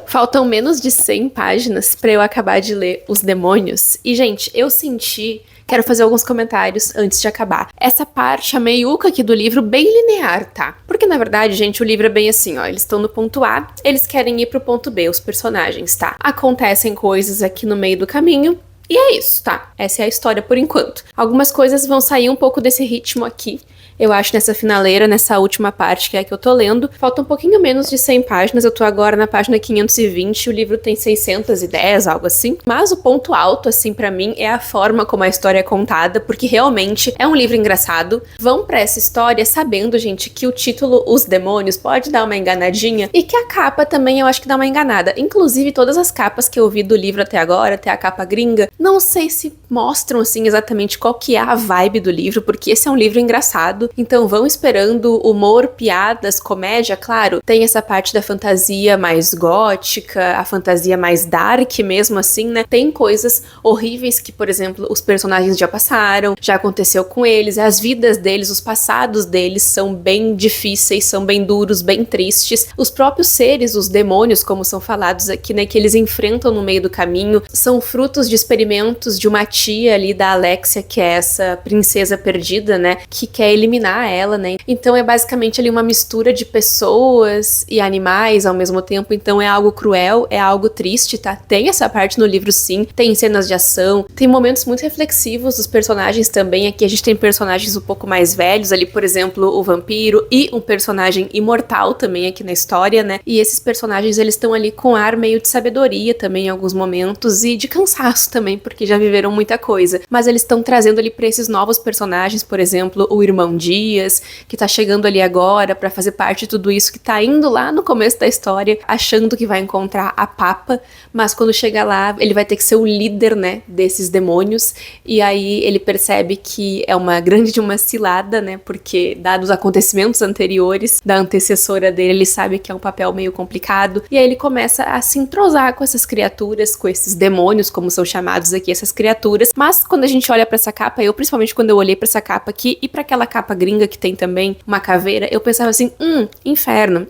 Faltam menos de 100 páginas pra eu acabar de ler Os Demônios. E, gente, eu senti... Quero fazer alguns comentários antes de acabar. Essa parte, a meiuca aqui do livro, bem linear, tá? Porque, na verdade, gente, o livro é bem assim, ó. Eles estão no ponto A, eles querem ir pro ponto B, os personagens, tá? Acontecem coisas aqui no meio do caminho, E é isso, tá? Essa é a história por enquanto. Algumas coisas vão sair um pouco desse ritmo aqui, eu acho, nessa finaleira, nessa última parte que é a que eu tô lendo. Falta um pouquinho menos de 100 páginas, eu tô agora na página 520, o livro tem 610, algo assim. Mas o ponto alto, assim, pra mim, é a forma como a história é contada, porque realmente é um livro engraçado. Vão pra essa história sabendo, gente, que o título Os Demônios pode dar uma enganadinha, e que a capa também eu acho que dá uma enganada. Inclusive, todas as capas que eu vi do livro até agora, até a capa gringa, não sei se mostram, assim, exatamente qual que é a vibe do livro, porque esse é um livro engraçado. Então vão esperando humor, piadas, comédia, claro. Tem essa parte da fantasia mais gótica, a fantasia mais dark mesmo assim, né? Tem coisas horríveis que, por exemplo, os personagens já passaram, já aconteceu com eles, as vidas deles, os passados deles são bem difíceis, são bem duros, bem tristes. Os próprios seres, os demônios, como são falados aqui, né, que eles enfrentam no meio do caminho, são frutos de experimentos de uma tia ali da Alexia, que é essa princesa perdida, né, que quer eliminar ela, né? Então é basicamente ali uma mistura de pessoas e animais ao mesmo tempo, então é algo cruel, é algo triste, tá? Tem essa parte no livro sim, tem cenas de ação, tem momentos muito reflexivos dos personagens também. Aqui a gente tem personagens um pouco mais velhos ali, por exemplo, o vampiro e um personagem imortal também aqui na história, né? E esses personagens, eles estão ali com ar meio de sabedoria também em alguns momentos e de cansaço também, porque já viveram muita coisa. Mas eles estão trazendo ali pra esses novos personagens, por exemplo, o irmão Dias, que tá chegando ali agora pra fazer parte de tudo isso, que tá indo lá no começo da história, achando que vai encontrar a Papa, mas quando chega lá, ele vai ter que ser o líder, né, desses demônios, e aí ele percebe que é uma grande de uma cilada, né, porque dados os acontecimentos anteriores da antecessora dele, ele sabe que é um papel meio complicado, e aí ele começa a se entrosar com essas criaturas, com esses demônios, como são chamados aqui, essas criaturas. Mas quando a gente olha pra essa capa, eu principalmente quando eu olhei pra essa capa aqui e pra aquela capa gringa que tem também uma caveira, eu pensava assim, inferno,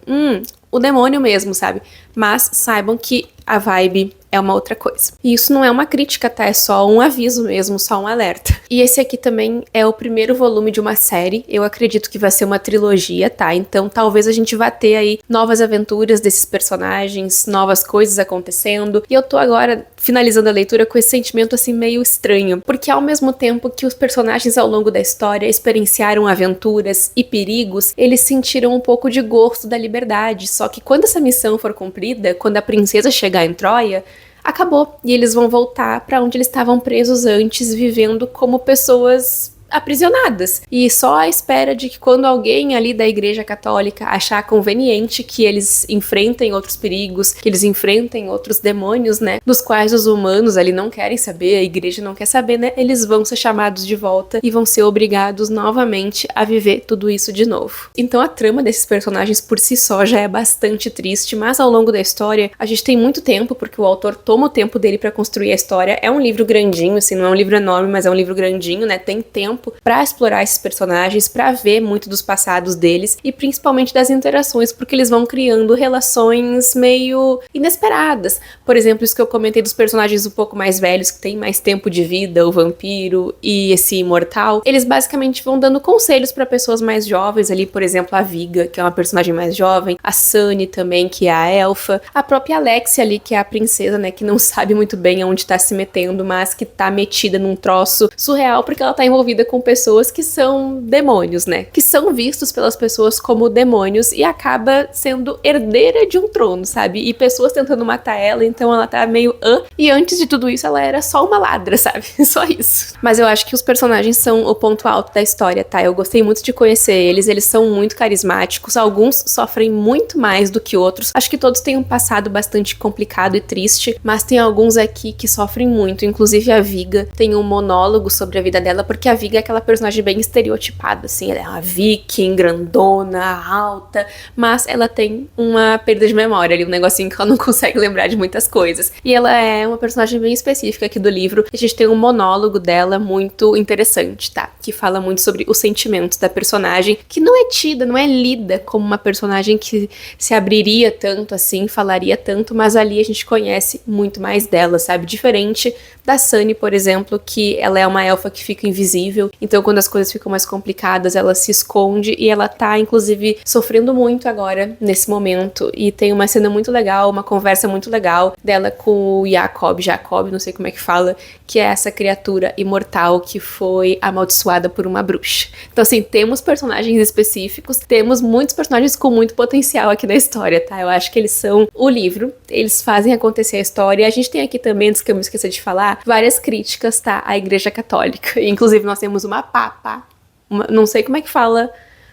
o demônio mesmo, sabe? Mas saibam que a vibe é uma outra coisa. E isso não é uma crítica, tá? É só um aviso mesmo, só um alerta. E esse aqui também é o primeiro volume de uma série. Eu acredito que vai ser uma trilogia, tá? Então talvez a gente vá ter aí novas aventuras desses personagens, novas coisas acontecendo. E eu tô agora finalizando a leitura com esse sentimento assim meio estranho, porque ao mesmo tempo que os personagens ao longo da história experienciaram aventuras e perigos, eles sentiram um pouco de gosto da liberdade. Só que quando essa missão for cumprida, quando a princesa chegar em Troia, acabou. E eles vão voltar pra onde eles estavam presos antes, vivendo como pessoas aprisionadas. E só à espera de que quando alguém ali da Igreja Católica achar conveniente que eles enfrentem outros perigos, que eles enfrentem outros demônios, né, dos quais os humanos ali não querem saber, a Igreja não quer saber, né, eles vão ser chamados de volta e vão ser obrigados novamente a viver tudo isso de novo. Então a trama desses personagens por si só já é bastante triste, mas ao longo da história a gente tem muito tempo, porque o autor toma o tempo dele pra construir a história. É um livro grandinho, assim, não é um livro enorme, mas é um livro grandinho, né, tem tempo pra explorar esses personagens, pra ver muito dos passados deles e principalmente das interações, porque eles vão criando relações meio inesperadas. Por exemplo, isso que eu comentei dos personagens um pouco mais velhos, que têm mais tempo de vida, o vampiro e esse imortal, eles basicamente vão dando conselhos pra pessoas mais jovens ali, por exemplo, a Viga, que é uma personagem mais jovem, a Sunny também, que é a elfa, a própria Alexia ali, que é a princesa, né, que não sabe muito bem aonde tá se metendo, mas que tá metida num troço surreal, porque ela tá envolvida com pessoas que são demônios, né? Que são vistos pelas pessoas como demônios e acaba sendo herdeira de um trono, sabe? E pessoas tentando matar ela, então ela tá meio e antes de tudo isso ela era só uma ladra, sabe? Só isso. Mas eu acho que os personagens são o ponto alto da história, tá? Eu gostei muito de conhecer eles são muito carismáticos, alguns sofrem muito mais do que outros. Acho que todos têm um passado bastante complicado e triste, mas tem alguns aqui que sofrem muito, inclusive a Viga tem um monólogo sobre a vida dela, porque a Viga é aquela personagem bem estereotipada, assim, ela é uma viking, grandona, alta, mas ela tem uma perda de memória ali, um negocinho que ela não consegue lembrar de muitas coisas. E ela é uma personagem bem específica aqui do livro. A gente tem um monólogo dela muito interessante, tá? Que fala muito sobre os sentimentos da personagem, que não é tida, não é lida como uma personagem que se abriria tanto assim, falaria tanto, mas ali a gente conhece muito mais dela, sabe? Diferente da Sunny, por exemplo, que ela é uma elfa que fica invisível, muito. Então, quando as coisas ficam mais complicadas, ela se esconde e ela tá, inclusive, sofrendo muito agora, nesse momento. E tem uma cena muito legal, uma conversa muito legal dela com o Jacob, não sei como é que fala, que é essa criatura imortal que foi amaldiçoada por uma bruxa. Então, assim, temos personagens específicos, temos muitos personagens com muito potencial aqui na história, tá? Eu acho que eles são o livro, eles fazem acontecer a história. E a gente tem aqui também, antes que eu me esqueça de falar, várias críticas, tá? À Igreja Católica. Inclusive, nós temos uma papa, não sei como é que fala,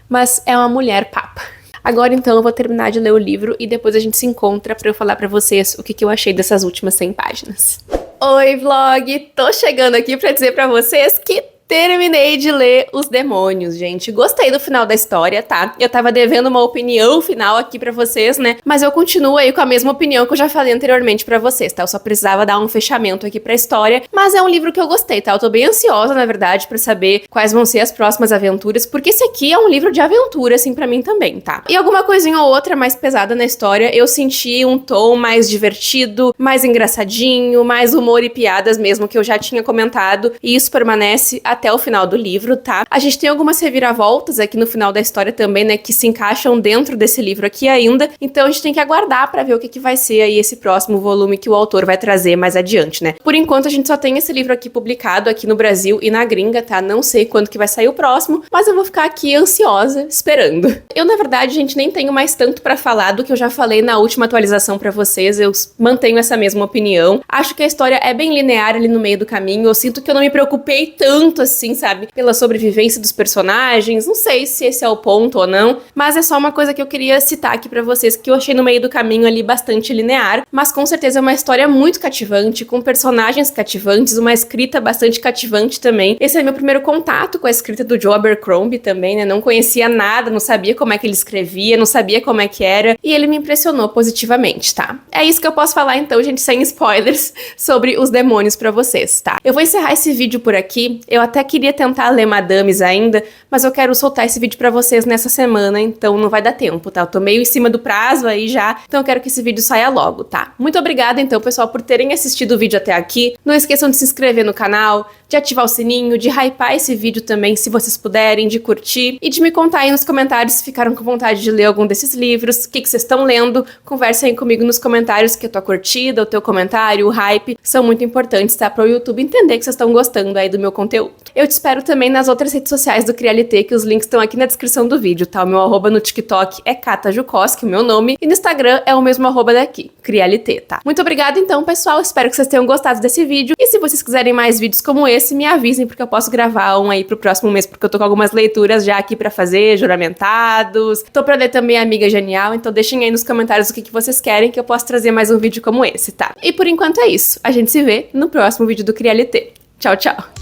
mas é uma mulher papa. Agora, então, eu vou terminar de ler o livro e depois a gente se encontra pra eu falar pra vocês o que eu achei dessas últimas 100 páginas. Oi, vlog! Tô chegando aqui pra dizer pra vocês que terminei de ler Os Demônios, gente. Gostei do final da história, tá? Eu tava devendo uma opinião final aqui pra vocês, né? Mas eu continuo aí com a mesma opinião que eu já falei anteriormente pra vocês, tá? Eu só precisava dar um fechamento aqui pra história. Mas é um livro que eu gostei, tá? Eu tô bem ansiosa, na verdade, pra saber quais vão ser as próximas aventuras, porque esse aqui é um livro de aventura, assim, pra mim também, tá? E alguma coisinha ou outra mais pesada na história, eu senti um tom mais divertido, mais engraçadinho, mais humor e piadas mesmo, que eu já tinha comentado. E isso permanece até o final do livro, tá? A gente tem algumas reviravoltas aqui no final da história também, né, que se encaixam dentro desse livro aqui ainda, então a gente tem que aguardar pra ver o que vai ser aí esse próximo volume que o autor vai trazer mais adiante, né? Por enquanto a gente só tem esse livro aqui publicado aqui no Brasil e na gringa, tá? Não sei quando que vai sair o próximo, mas eu vou ficar aqui ansiosa, esperando. Eu, na verdade, gente, nem tenho mais tanto pra falar do que eu já falei na última atualização pra vocês, eu mantenho essa mesma opinião. Acho que a história é bem linear ali no meio do caminho, eu sinto que eu não me preocupei tanto assim, sabe? Pela sobrevivência dos personagens. Não sei se esse é o ponto ou não, mas é só uma coisa que eu queria citar aqui pra vocês, que eu achei no meio do caminho ali bastante linear, mas com certeza é uma história muito cativante, com personagens cativantes, uma escrita bastante cativante também. Esse é meu primeiro contato com a escrita do Joe Abercrombie também, né? Não conhecia nada, não sabia como é que ele escrevia, não sabia como é que era, e ele me impressionou positivamente, tá? É isso que eu posso falar então, gente, sem spoilers, sobre Os Demônios pra vocês, tá? Eu vou encerrar esse vídeo por aqui. Eu até queria tentar ler Madames ainda, mas eu quero soltar esse vídeo pra vocês nessa semana, então não vai dar tempo, tá? Eu tô meio em cima do prazo aí já, então eu quero que esse vídeo saia logo, tá? Muito obrigada, então, pessoal, por terem assistido o vídeo até aqui. Não esqueçam de se inscrever no canal, de ativar o sininho, de hypar esse vídeo também, se vocês puderem, de curtir, e de me contar aí nos comentários se ficaram com vontade de ler algum desses livros, o que vocês estão lendo. Conversem aí comigo nos comentários, que a tua curtida, o teu comentário, o hype, são muito importantes, tá? Para o YouTube entender que vocês estão gostando aí do meu conteúdo. Eu te espero também nas outras redes sociais do Crialité, que os links estão aqui na descrição do vídeo, tá? O meu arroba no TikTok é Kata Jukoski, o meu nome, e no Instagram é o mesmo arroba daqui, Crialité, tá? Muito obrigada então, pessoal, espero que vocês tenham gostado desse vídeo, e se vocês quiserem mais vídeos como esse, me avisem, porque eu posso gravar um aí pro próximo mês, porque eu tô com algumas leituras já aqui pra fazer, juramentados, tô pra ler também a Amiga Genial, então deixem aí nos comentários o que vocês querem, que eu posso trazer mais um vídeo como esse, tá? E por enquanto é isso, a gente se vê no próximo vídeo do Crialité. Tchau, tchau!